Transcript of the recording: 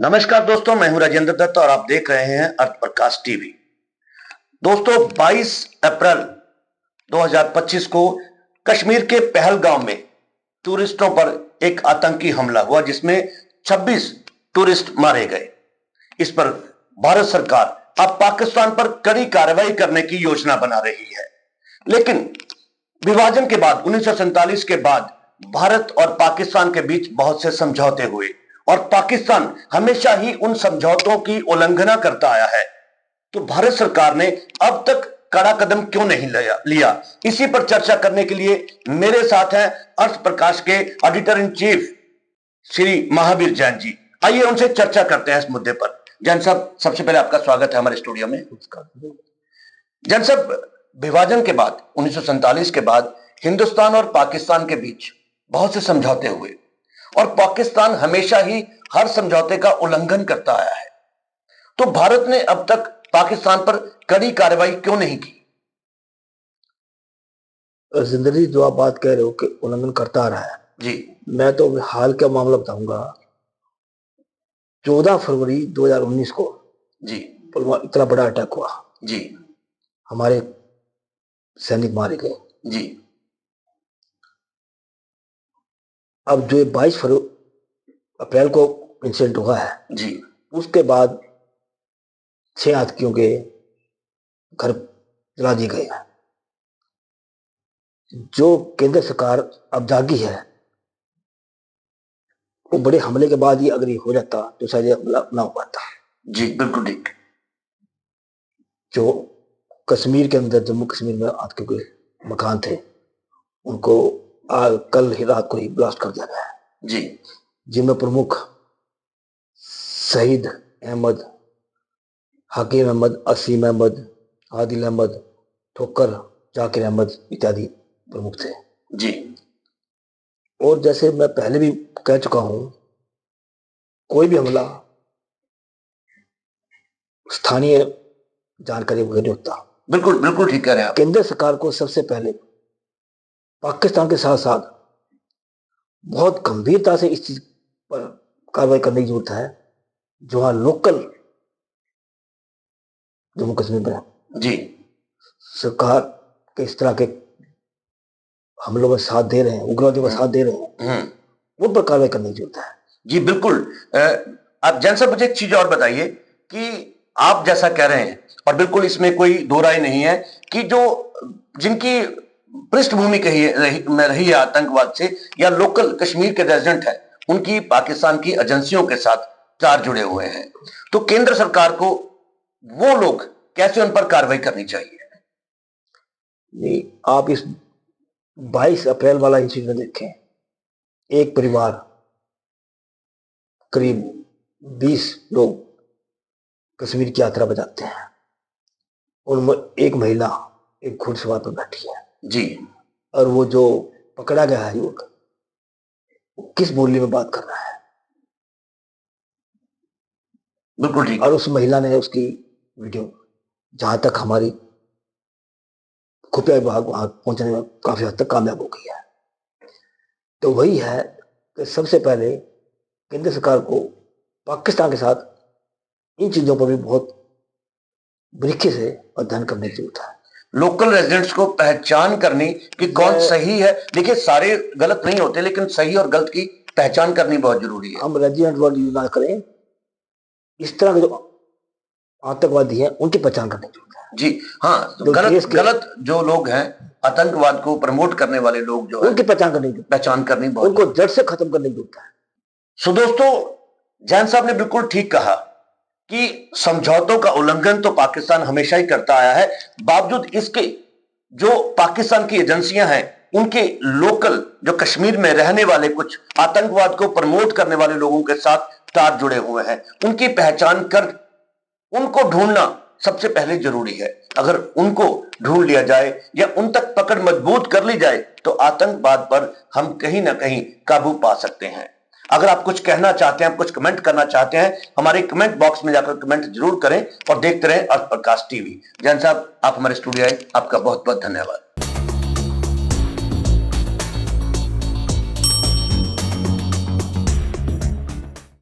नमस्कार दोस्तों, मैं हूं राजेंद्र दत्त और आप देख रहे हैं अर्थ प्रकाश टीवी। दोस्तों, 22 अप्रैल 2025 को कश्मीर के पहलगाम में टूरिस्टों पर एक आतंकी हमला हुआ जिसमें 26 टूरिस्ट मारे गए। इस पर भारत सरकार अब पाकिस्तान पर कड़ी कार्रवाई करने की योजना बना रही है। लेकिन विभाजन के बाद 1947 के बाद भारत और पाकिस्तान के बीच बहुत से समझौते हुए और पाकिस्तान हमेशा ही उन समझौतों की उल्लंघना करता आया है। तो भारत सरकार ने अब तक कड़ा कदम क्यों नहीं लिया? इसी पर चर्चा करने के लिए मेरे साथ हैं अर्थ प्रकाश के editor in chief Shri Mahavir Jain ji. आइए उनसे चर्चा करते हैं इस मुद्दे पर। जैन साहब, सबसे पहले आपका स्वागत है हमारे स्टूडियो में। जैन साहब, विभाजन के बाद 1947 के बाद हिंदुस्तान और पाकिस्तान के बीच बहुत से समझौते हुए और पाकिस्तान हमेशा ही हर समझौते का उल्लंघन करता आया है। तो भारत ने अब तक पाकिस्तान पर कड़ी कार्रवाई क्यों नहीं की? जिंदगी जो आप बात कह रहे हो कि उल्लंघन करता आ रहा है जी, मैं तो हाल का मामला बताऊंगा। 14 फरवरी 2019 को जी, इतना बड़ा अटैक हुआ जी, हमारे सैनिक मारे गए। जी, अब जो 22 अप्रैल को इंसिडेंट हुआ है जी, उसके बाद 6 आतंकियों के घर जला दिए गए हैं। जो केंद्र सरकार अब जागी है, वो बड़े हमले के बाद ही अगर ये हो जाता तो शायद ये हमला ना हो पाता। जी, बिल्कुल ठीक। जो कश्मीर के अंदर, जम्मू कश्मीर में आतंकियों के मकान थे, उनको कल ही रात को ही ब्लास्ट कर दिया गया है। जी, जिनमें प्रमुख शहीद अहमद, हकीम अहमद, असीम अहमद, आदिल अहमद, ठोकर, जाकिर अहमद इत्यादि प्रमुख थे। जी, और जैसे मैं पहले भी कह चुका हूं, कोई भी हमला स्थानीय जानकारी वगैरह नहीं होता। बिल्कुल बिल्कुल ठीक कह रहे हैं आप। केंद्र सरकार को सबसे पहले पाकिस्तान के साथ साथ बहुत गंभीरता से इस चीज पर कार्रवाई करने की जरूरत है। जो वहां लोकल जम्मू कश्मीर में जी, सरकार के इस तरह के हमलों में साथ दे रहे हैं, उग्रवादियों का साथ दे रहे हैं, उन पर कार्रवाई करने की जरूरत है। जी, बिल्कुल। आप जैन साहब, मुझे एक चीज और बताइए कि आप जैसा कह रहे हैं और बिल्कुल इसमें कोई दो राय नहीं है कि जो जिनकी पृष्ठभूमि में रही है आतंकवाद से या लोकल कश्मीर के रेजिडेंट है, उनकी पाकिस्तान की एजेंसियों के साथ तार जुड़े हुए हैं। तो केंद्र सरकार को वो लोग कैसे उन पर कार्रवाई करनी चाहिए? नहीं, आप इस 22 अप्रैल वाला इंसिडेंट देखें। एक परिवार, करीब 20 लोग कश्मीर की यात्रा पर जाते हैं। उनमें एक महिला एक घुड़सवार पर बैठी है जी, और वो जो पकड़ा गया है युवक, किस बोली में बात कर रहा है। बिल्कुल ठीक। और उस महिला ने उसकी वीडियो, जहां तक हमारी खुफिया विभाग वहां पहुंचने में काफी हद तक कामयाब हो गई है। तो वही है कि सबसे पहले केंद्र सरकार को पाकिस्तान के साथ इन चीजों पर भी बहुत बारीकी से अध्ययन करने की जरूरत है। लोकल रेजिडेंट्स को पहचान करनी कि कौन सही है। देखिए, सारे गलत नहीं होते, लेकिन सही और गलत की पहचान करनी बहुत जरूरी है। हम रेजिडेंट वर्ड यूज ना करें, इस तरह के जो आतंकवादी हैं उनकी पहचान करने की जरूरत है। जी हाँ, गलत जो लोग हैं, आतंकवाद को प्रमोट करने वाले लोग जो उनकी पहचान करनी बहुत, उनको जड़ से खत्म करने की जरूरत है। सो दोस्तों, जैन साहब ने बिल्कुल ठीक कहा कि समझौतों का उल्लंघन तो पाकिस्तान हमेशा ही करता आया है। बावजूद इसके जो पाकिस्तान की एजेंसियां हैं, उनके लोकल जो कश्मीर में रहने वाले कुछ आतंकवाद को प्रमोट करने वाले लोगों के साथ तार जुड़े हुए हैं, उनकी पहचान कर उनको ढूंढना सबसे पहले जरूरी है। अगर उनको ढूंढ लिया जाए या उन तक पकड़ मजबूत कर ली जाए तो आतंकवाद पर हम कहीं ना कहीं काबू पा सकते हैं। अगर आप कुछ कहना चाहते हैं, कुछ कमेंट करना चाहते हैं, हमारे कमेंट बॉक्स में जाकर कमेंट जरूर करें और देखते रहें अर्थ प्रकाश टीवी। जैन साहब, आप हमारे स्टूडियो आए, आपका बहुत बहुत धन्यवाद।